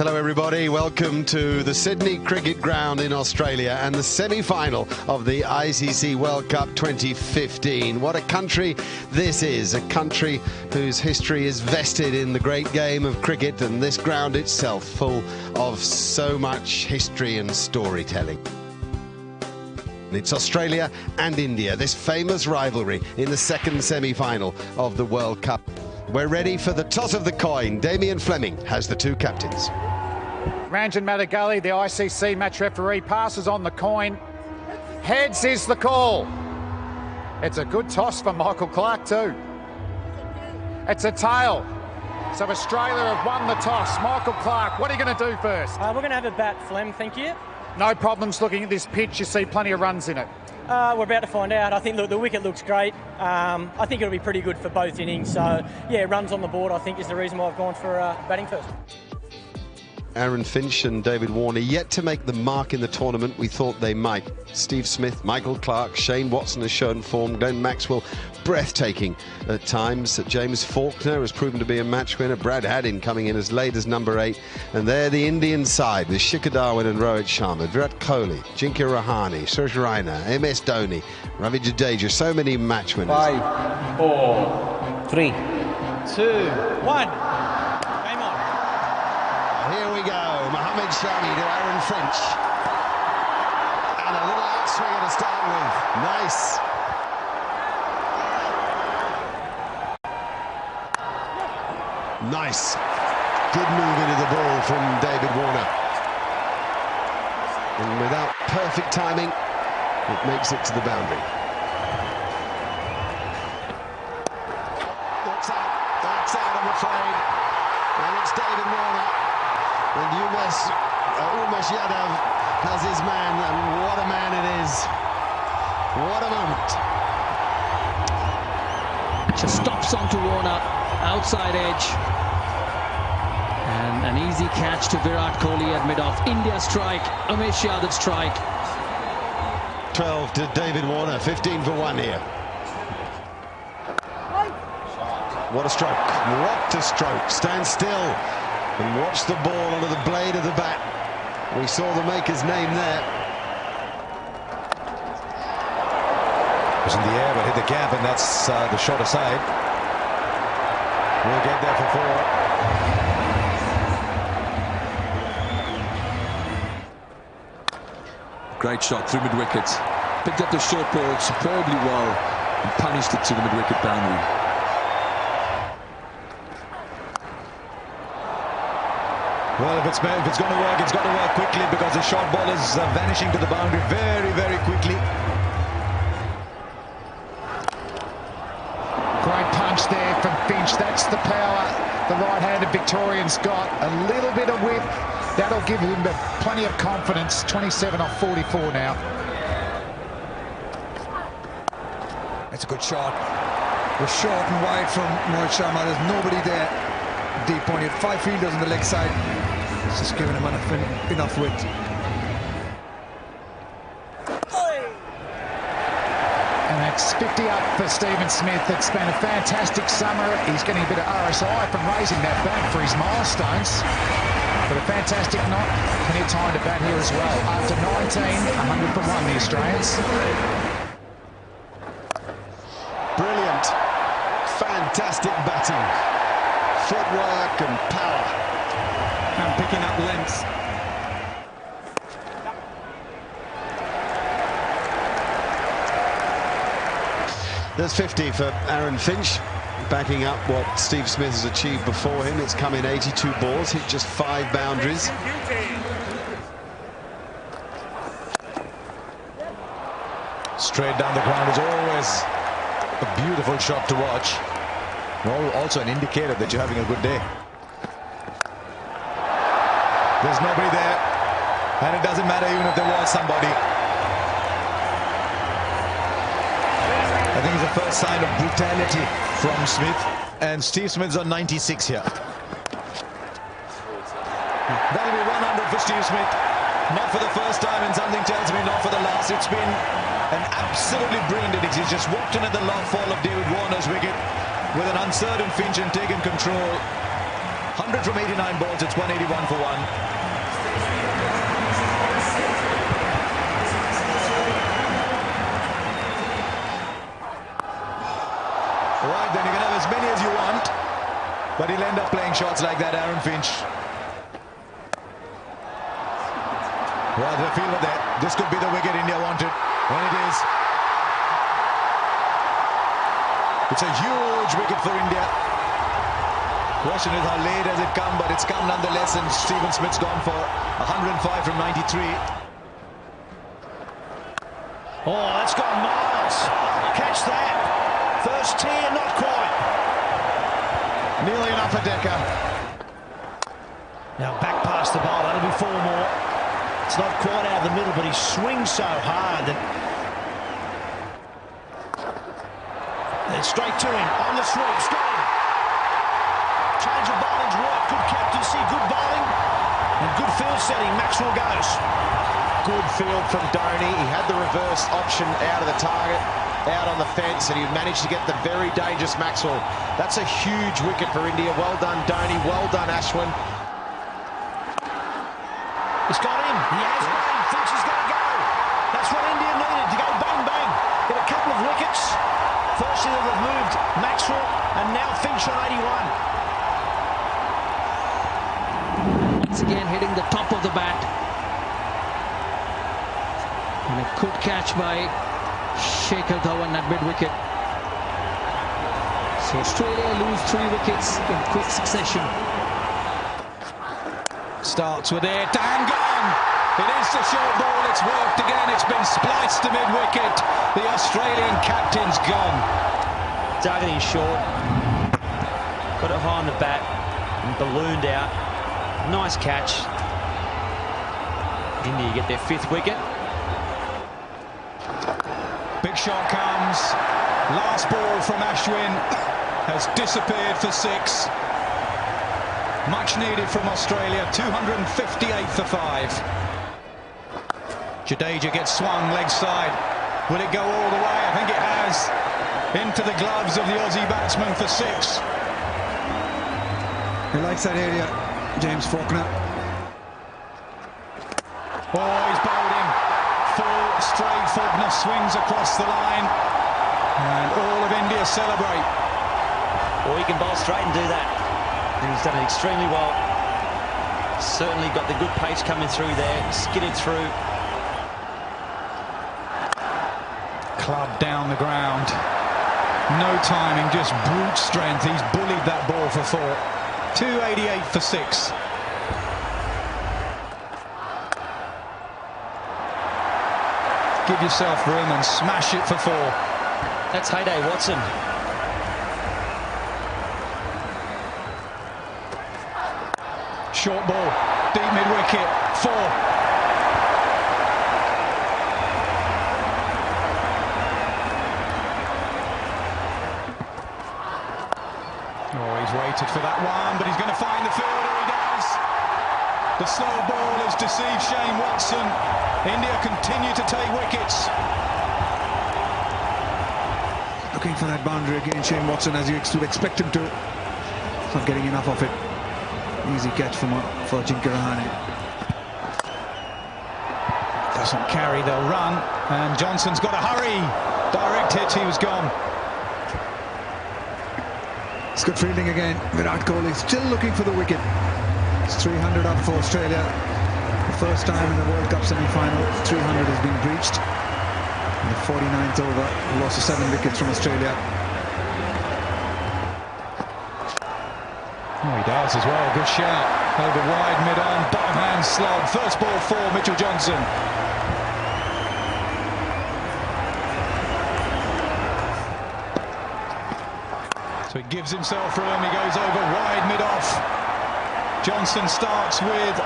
Hello everybody, welcome to the Sydney Cricket Ground in Australia and the semi-final of the ICC World Cup 2015. What a country this is, a country whose history is vested in the great game of cricket, and this ground itself full of so much history and storytelling. It's Australia and India, this famous rivalry in the second semi-final of the World Cup. We're ready for the toss of the coin. Damien Fleming has the two captains. Ranjan Madagali, the ICC match referee, passes on the coin. Heads is the call. It's a good toss for Michael Clarke too. It's a tail. So Australia have won the toss. Michael Clarke, what are you going to do first? We're going to have a bat, Flem, thank you. No problems looking at this pitch. You see plenty of runs in it. We're about to find out. I think the wicket looks great. I think it'll be pretty good for both innings. So, yeah, runs on the board, I think, is the reason why I've gone for batting first. Aaron Finch and David Warner yet to make the mark in the tournament we thought they might. Steve Smith, Michael Clarke, Shane Watson has shown form, Glenn Maxwell breathtaking at times. James Faulkner has proven to be a match winner. Brad Haddin coming in as late as number 8. And there the Indian side with Shikhar Dhawan and Rohit Sharma, Virat Kohli, Ajinkya Rahane, Suresh Raina, MS Dhoni, Ravi Jadeja, so many match winners. 5, 4, 3, 2, 1. Here we go, Mohammad Shami to Aaron Finch. And a little outswinger to start with. Nice. Nice. Good move into the ball from David Warner. And without perfect timing, it makes it to the boundary. That's out, I'm afraid. And it's David Warner. And Umesh Yadav has his man, and what a man it is. What a moment. Just stops onto Warner, outside edge. And an easy catch to Virat Kohli at mid-off. India strike, Umesh Yadav strike. 12 to David Warner, 15 for 1 here. What a stroke, what a stroke. Stand still and watch the ball onto the blade of the bat. We saw the maker's name there. It was in the air but hit the gap, and that's the shot aside. We'll get there for 4. Great shot through mid-wicket. Picked up the short ball superbly well and punished it to the mid-wicket boundary. Well, if it's going to work, it's got to work quickly, because the short ball is vanishing to the boundary very, very quickly. Great punch there from Finch. That's the power the right-handed Victorian's got. A little bit of width. That'll give him plenty of confidence. 27 off 44 now. That's a good shot. We're short and wide from Rohit Sharma. There's nobody there. Deep point. He had 5 fielders on the leg side. It's just giving him enough width. And that's 50 up for Stephen Smith. It's been a fantastic summer. He's getting a bit of RSI from raising that bat for his milestones. But a fantastic knock. Plenty of time to bat here as well. After 19, 100 for 1, the Australians. Brilliant, fantastic batting. Footwork and power. And picking up length. There's 50 for Aaron Finch, backing up what Steve Smith has achieved before him. It's come in 82 balls, hit just 5 boundaries. Straight down the ground is always a beautiful shot to watch. Also an indicator that you're having a good day. There's nobody there, and it doesn't matter even if there was somebody. I think it's the first sign of brutality from Smith, and Steve Smith's on 96 here. That'll be 100 for Steve Smith. Not for the first time, and something tells me not for the last. It's been an absolutely brilliant innings. He's just walked in at the long fall of David Warner's wicket with an uncertain Finch and taken control. 100 from 89 balls. It's 181 for 1. Right, then you can have as many as you want, but he'll end up playing shots like that, Aaron Finch. Well, the fielder there. This could be the wicket India wanted, and it is. It's a huge wicket for India. Question is how late has it come, but it's come nonetheless, and Stephen Smith's gone for 105 from 93. Oh, that's gone miles. Catch that. First tier, not quite. Nearly an upper decker. Now back past the bowl, that'll be 4 more. It's not quite out of the middle, but he swings so hard that... Then straight to him, on the sweep, got him. Change of bowling's work, good captaincy, good bowling, and good field setting. Maxwell goes. Good field from Dhoni. He had the reverse option out of the target, out on the fence, and he managed to get the very dangerous Maxwell. That's a huge wicket for India. Well done, Dhoni. Well done, Ashwin. He's got him. He has him. Thinks he's going to go. That's what India needed, to go bang, bang. Get a couple of wickets. Firstly, they've moved Maxwell, and now Finch on 81. Once again, hitting the top of the bat. And a good catch by Shikhar Dhawan at mid-wicket. So Australia lose 3 wickets in quick succession. Starts with it, and gone! It is the short ball, it's worked again, it's been spliced to mid-wicket. The Australian captain's gone. Targeting short, got it high on the bat, and ballooned out. Nice catch. India get their 5th wicket. Big shot comes. Last ball from Ashwin has disappeared for 6. Much needed from Australia, 258 for 5. Jadeja gets swung leg side. Will it go all the way? I think it has. Into the gloves of the Aussie batsman for 6. He likes that area, James Faulkner. Oh, he's bowled him. Full straight. Faulkner swings across the line. And all of India celebrate. Or he can bowl straight and do that. And he's done it extremely well. Certainly got the good pace coming through there. Skidded through. Club down the ground. No timing, just brute strength. He's bullied that ball for 4. 288 for 6. Give yourself room and smash it for 4. That's Heyday Watson. Short ball, deep mid-wicket, 4. Oh, he's waited for that one, but he's going to find the fielder. He does. The slow ball has deceived Shane Watson. India continue to take wickets. Looking for that boundary again, Shane Watson, as you would expect him to. Not getting enough of it. Easy catch for Ajinkya Rahane. Doesn't carry, they'll run. And Johnson's got to hurry. Direct hit, he was gone. It's good fielding again. Virat Kohli still looking for the wicket. It's 300 up for Australia. The first time in the World Cup semi-final, 300 has been breached. In the 49th over, loss of 7 wickets from Australia. Oh, he does as well. Good shout. Over wide, mid-on, bottom hand slog. First ball for Mitchell Johnson. So he gives himself room. He goes over wide, mid-off. Johnson starts with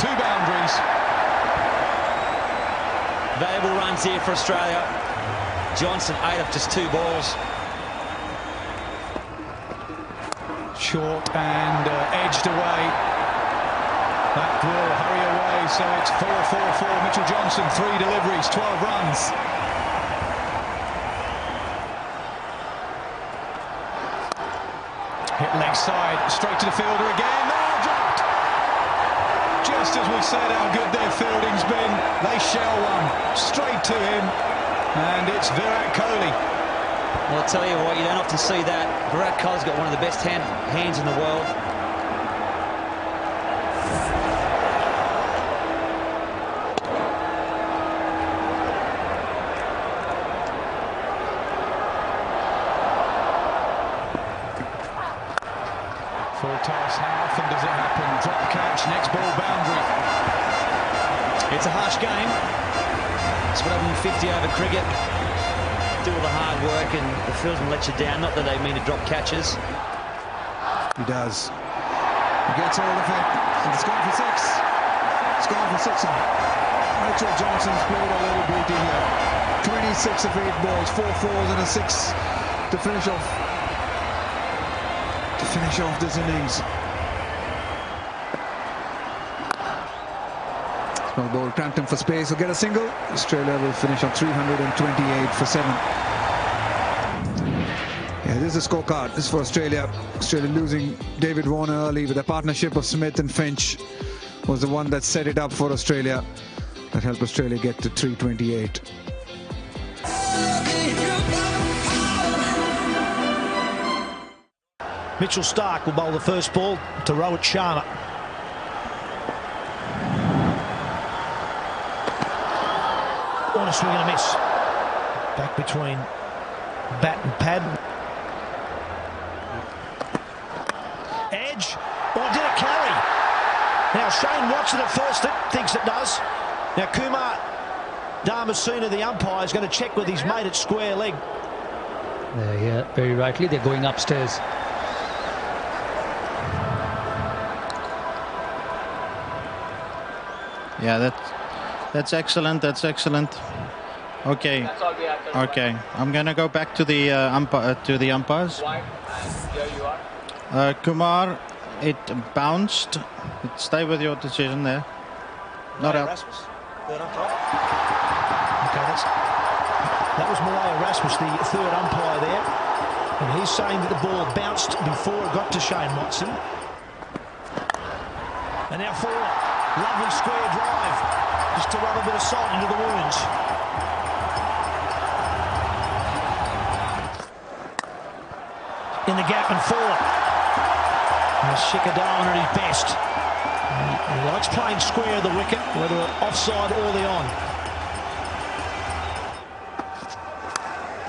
2 boundaries. Valuable runs here for Australia. Johnson 8 off just 2 balls. Short and edged away. That will hurry away, so it's 4-4-4. Mitchell Johnson, 3 deliveries, 12 runs. Hit leg side, straight to the fielder again. Oh, dropped! Just as we said how good their fielding's been, they shell one straight to him, and it's Virat Kohli. Well, I'll tell you what, you don't often see that. Virat Kohli's got one of the best hands in the world. Full toss, how often does it happen? Drop catch, next ball boundary. It's a harsh game. It's what happened in 50 over cricket. Do all the hard work and the fields will let you down. Not that they mean to drop catches. He does. He gets hold of it. And it's gone for six. It's gone for six. Mitchell Johnson's played a little beauty here. 26 of 8 balls, 4 fours and a 6 to finish off. This innings. Small ball cramped him for space. He'll get a single. Australia will finish on 328 for 7. Yeah, this is the scorecard. This is for Australia. Australia losing David Warner early with a partnership of Smith and Finch was the one that set it up for Australia. That helped Australia get to 328. Mitchell Starc will bowl the first ball to Rohit Sharma. Warner swing and a miss. Back between bat and pad. Edge. Or did it carry? Now Shane Watson at first thinks it does. Now Kumar Dharmasena, the umpire, is going to check with his mate at square leg. Yeah, very rightly. They're going upstairs. Yeah, that's excellent. That's excellent. Okay. Okay. I'm gonna go back to the umpires. Kumar, it bounced. Stay with your decision there. Not out. Okay, that was Malaya Rasmus, the third umpire there, and he's saying that the ball bounced before it got to Shane Watson. And now forward. Lovely square drive, just to rub a bit of salt into the wounds. In the gap and forward. Shikhar Dhawan at his best. He likes playing square of the wicket, whether offside or the on.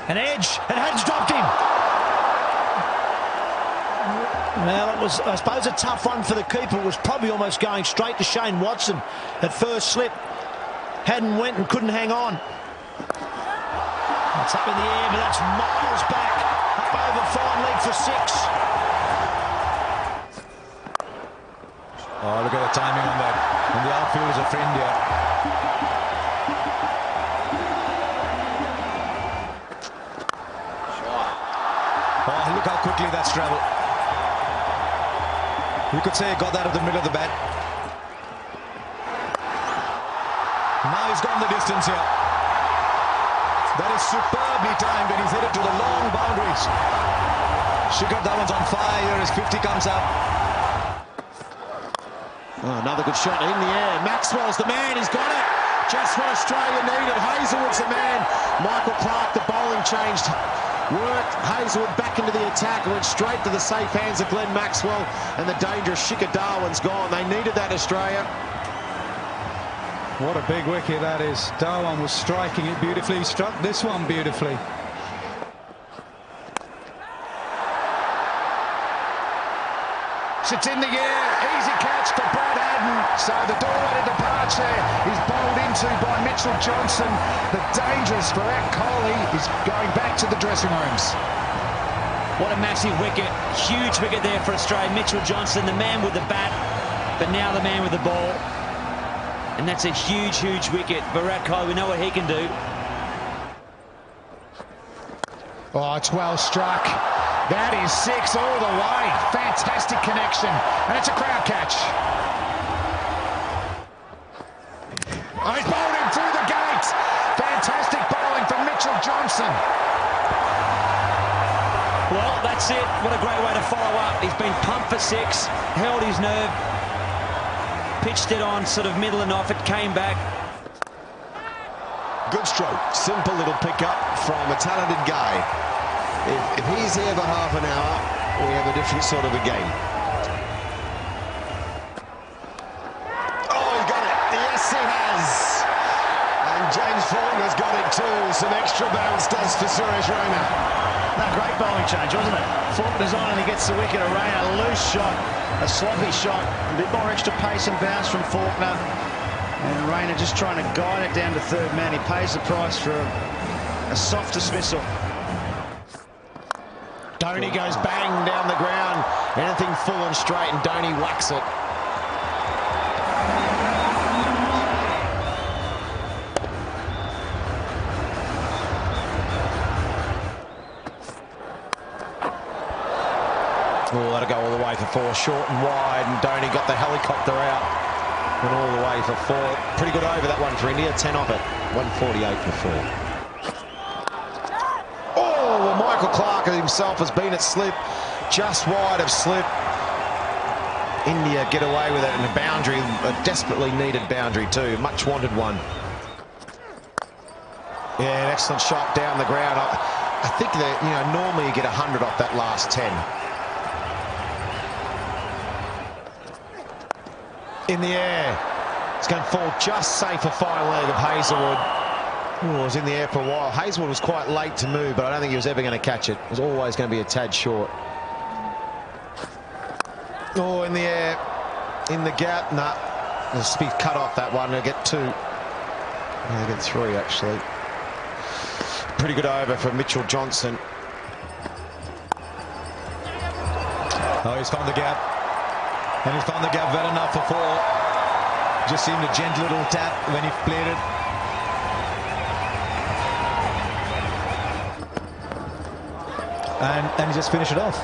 An edge, and Had's dropped him. Well, it was, I suppose, a tough one for the keeper. It was probably almost going straight to Shane Watson at first slip. Hadden went and couldn't hang on. It's up in the air, but that's miles back. Up over fine leg for 6. Oh, look at the timing on that. And the outfield is for India. Oh, look how quickly that's travelled. You could say he got that at the middle of the bat. Now he's gone the distance here. That is superbly timed, and he's hit it to the long boundaries. Shikhar Dhawan's on fire here as 50 comes up. Oh, another good shot in the air. Maxwell's the man. He's got it. Just what Australia needed. Hazelwood's the man. Michael Clark, the bowling changed. Worked Hazelwood back into the attack, went straight to the safe hands of Glenn Maxwell, and the dangerous Shikhar Dhawan's gone. They needed that, Australia. What a big wicket that is. Dhawan was striking it beautifully. He struck this one beautifully. It's in the air. Easy catch for Brad Hadden. So the doorway to departure is bowled into by Mitchell Johnson. The dangerous Virat Kohli is going back to the dressing rooms. What a massive wicket. Huge wicket there for Australia. Mitchell Johnson, the man with the bat, but now the man with the ball. And that's a huge, huge wicket. Virat Kohli, we know what he can do. Oh, it's well struck. That is 6 all the way. Fantastic connection. And it's a crowd catch. Oh, he's bowled him through the gates. Fantastic bowling from Mitchell Johnson. Well, that's it. What a great way to follow up. He's been pumped for 6, held his nerve, pitched it on sort of middle and off. It came back. Good stroke. Simple little pickup from a talented guy. If he's here for half an hour, we have a different sort of a game. Oh, he's got it. Yes, he has. And James Faulkner's got it too. Some extra bounce does for Suresh Raina. No, great bowling change, wasn't it? Faulkner's on and he gets the wicket. A Raina, loose shot, a sloppy shot, a bit more extra pace and bounce from Faulkner. And Raina just trying to guide it down to third man. He pays the price for a soft dismissal. Dhoni goes bang down the ground. Anything full and straight, and Dhoni whacks it. Oh, that'll go all the way for 4, short and wide, and Dhoni got the helicopter out. Went all the way for 4. Pretty good over that one for India. 10 off it. 148 for 4. Oh, well, Michael Clark himself has been at slip, just wide of slip. India get away with it, and a boundary, a desperately needed boundary too. Much wanted one. Yeah, an excellent shot down the ground. I think that, you know, normally you get 100 off that last 10. In the air. It's going to fall just safe for fine leg of Hazlewood. Oh, it was in the air for a while. Hazlewood was quite late to move, but I don't think he was ever going to catch it. It was always going to be a tad short. Oh, in the air. In the gap. Nah. There's speed cut off that one. They'll get 2. They'll get 3, actually. Pretty good over for Mitchell Johnson. Oh, he's found the gap. And he found the gap well enough for 4. Just seemed a gentle little tap when he played it. And he just finished it off.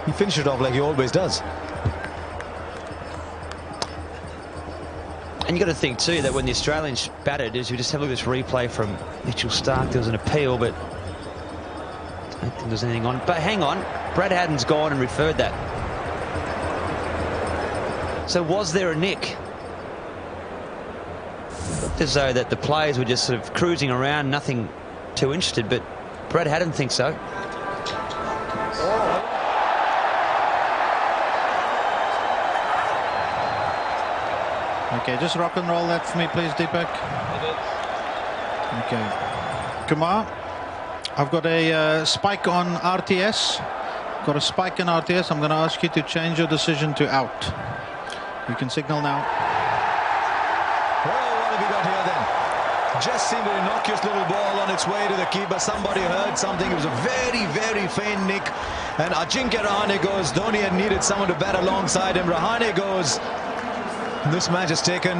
He finished it off like he always does. And you got to think too that when the Australians batted, as we just have a look at this replay from Mitchell Starc, there was an appeal, but I don't think there's anything on. But hang on, Brad Haddin's gone and referred that. So was there a nick? Looked as though that the players were just sort of cruising around, nothing too interested, but Brad Haddin thinks so. Okay, just rock and roll that for me, please, Deepak. Okay. Kumar, I've got a spike on RTS. Got a spike in RTS. I'm going to ask you to change your decision to out. You can signal now. Well, what have we got here then? Just seemed an innocuous little ball on its way to the keeper. Somebody heard something. It was a very, very faint nick. And Ajinkya Rahane goes. Dhoni had needed someone to bat alongside him. Rahane goes. This match has taken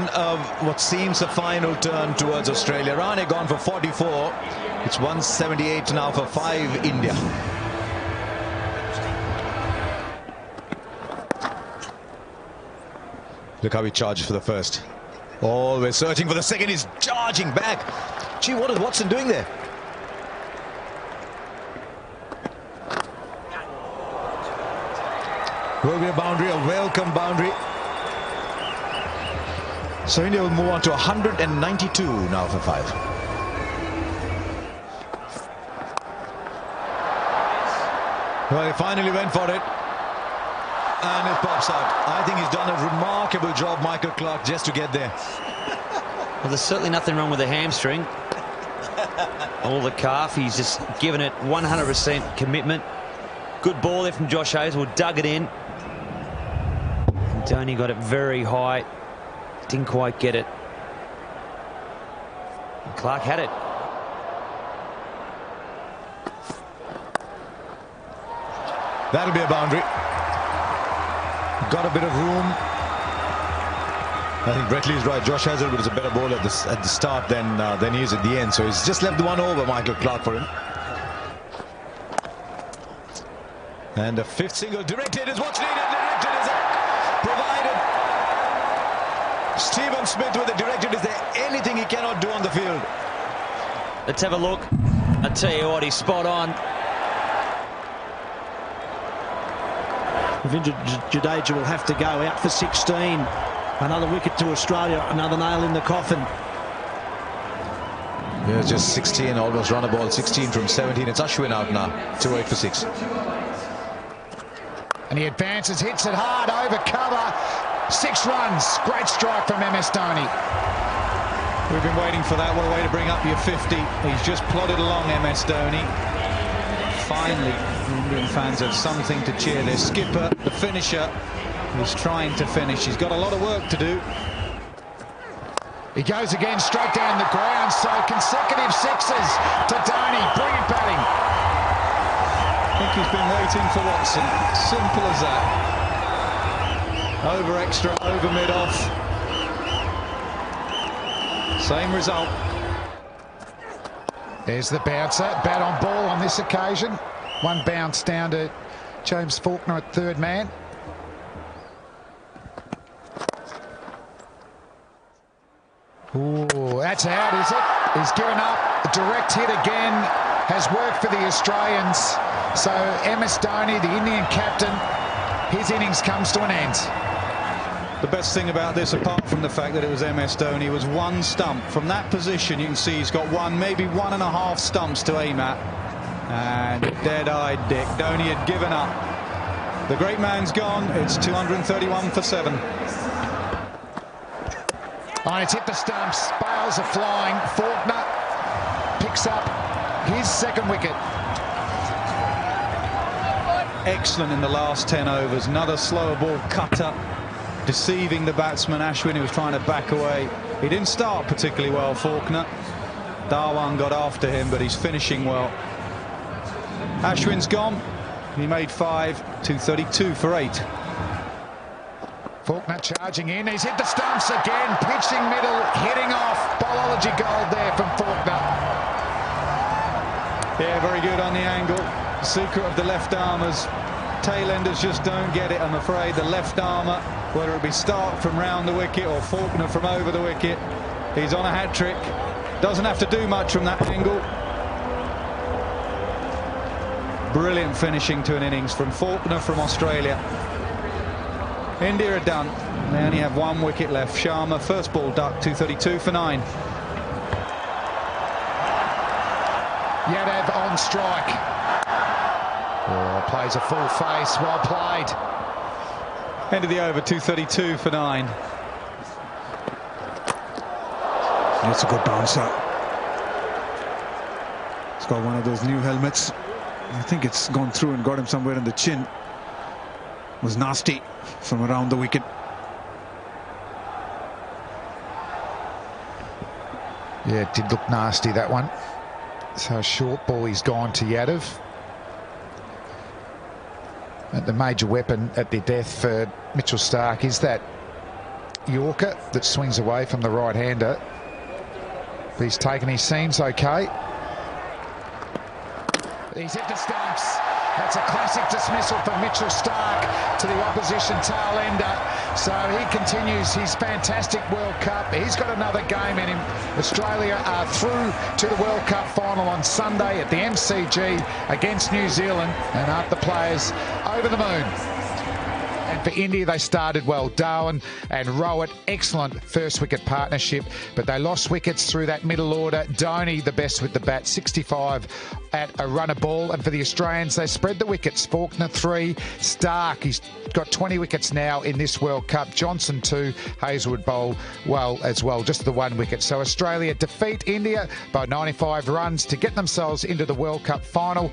what seems a final turn towards Australia. Rahane gone for 44. It's 178 now for 5 India. Look how he charges for the first. Always searching for the second. He's charging back. Gee, what is Watson doing there? Will be a boundary, a welcome boundary. So India will move on to 192 now for 5. Well, he finally went for it. And it pops out. I think he's done a remarkable job, Michael Clark, just to get there. Well, there's certainly nothing wrong with the hamstring. Or the calf. He's just given it 100% commitment. Good ball there from Josh Hazlewood. Dug it in. And Dhoni got it very high. Didn't quite get it. And Clark had it. That'll be a boundary. Got a bit of room. I think Bretley is right. Josh Hazlewood was a better bowler at the start than he is at the end. So he's just left the one over, Michael Clark, for him. And the 5th single directed is what's needed. Directed is provided. Stephen Smith with the directed. Is there anything he cannot do on the field? Let's have a look. I tell you what, he's spot on. Ravindra Jadeja will have to go out for 16. Another wicket to Australia, another nail in the coffin. Yeah, just 16, almost run a ball, 16 from 17. It's Ashwin out now, 2 8 for 6. And he advances, hits it hard, over cover. 6 runs, great strike from MS Dhoni. We've been waiting for that. What a way to bring up your 50. He's just plodded along, MS Dhoni. Finally, Indian fans have something to cheer. Their skipper, the finisher, is trying to finish. He's got a lot of work to do. He goes again, straight down the ground. So consecutive sixes to Dhoni. Brilliant batting. I think he's been waiting for Watson. Simple as that. Over extra, over mid-off. Same result. There's the bouncer. Bat on ball on this occasion. One bounce down to James Faulkner at third man. Ooh, that's out, is it? He's given up. A direct hit again has worked for the Australians. So MS Dhoni, the Indian captain, his innings comes to an end. The best thing about this, apart from the fact that it was MS Dhoni, was one stump. From that position, you can see he's got one, maybe 1.5 stumps to aim at. And dead-eyed Dick. Dhoni had given up. The great man's gone. It's 231 for 7. Oh, it's hit the stumps. Bales are flying. Faulkner picks up his second wicket. Excellent in the last 10 overs. Another slower ball cutter, deceiving the batsman Ashwin, who was trying to back away. He didn't start particularly well, Faulkner. Dhawan got after him, but he's finishing well. Ashwin's gone. He made 5, 232 for 8. Faulkner charging in. He's hit the stumps again. Pitching middle, hitting off. Bowlology gold there from Faulkner. Yeah, very good on the angle. The secret of the left armers. Tailenders just don't get it, I'm afraid. The left armour, whether it be Stark from round the wicket or Faulkner from over the wicket, he's on a hat-trick. Doesn't have to do much from that angle. Brilliant finishing to an innings from Faulkner from Australia. India are done. They only have 1 wicket left. Sharma, first ball duck, 232 for 9. Yadav on strike. Oh, plays a full face. Well played. End of the over, 232 for 9. That's a good bouncer. He's got one of those new helmets. I think it's gone through and got him somewhere in the chin. It was nasty from around the wicket. Yeah, it did look nasty, that one. So short ball, he's gone to Yadav. And the major weapon at their death for Mitchell Stark is that Yorker that swings away from the right-hander. But he's taken his seams okay. He's hit the stumps. That's a classic dismissal from Mitchell Stark to the opposition tail ender. So he continues his fantastic World Cup. He's got another game in him. Australia are through to the World Cup final on Sunday at the MCG against New Zealand, and aren't the players over the moon? And for India, they started well. Dhawan and Rowett, excellent first wicket partnership, but they lost wickets through that middle order. Dhoni, the best with the bat, 65 at a run a ball. And for the Australians, they spread the wickets. Faulkner 3, Stark, he's got 20 wickets now in this World Cup. Johnson 2, Hazelwood bowl well as well, just the 1 wicket. So Australia defeat India by 95 runs to get themselves into the World Cup final.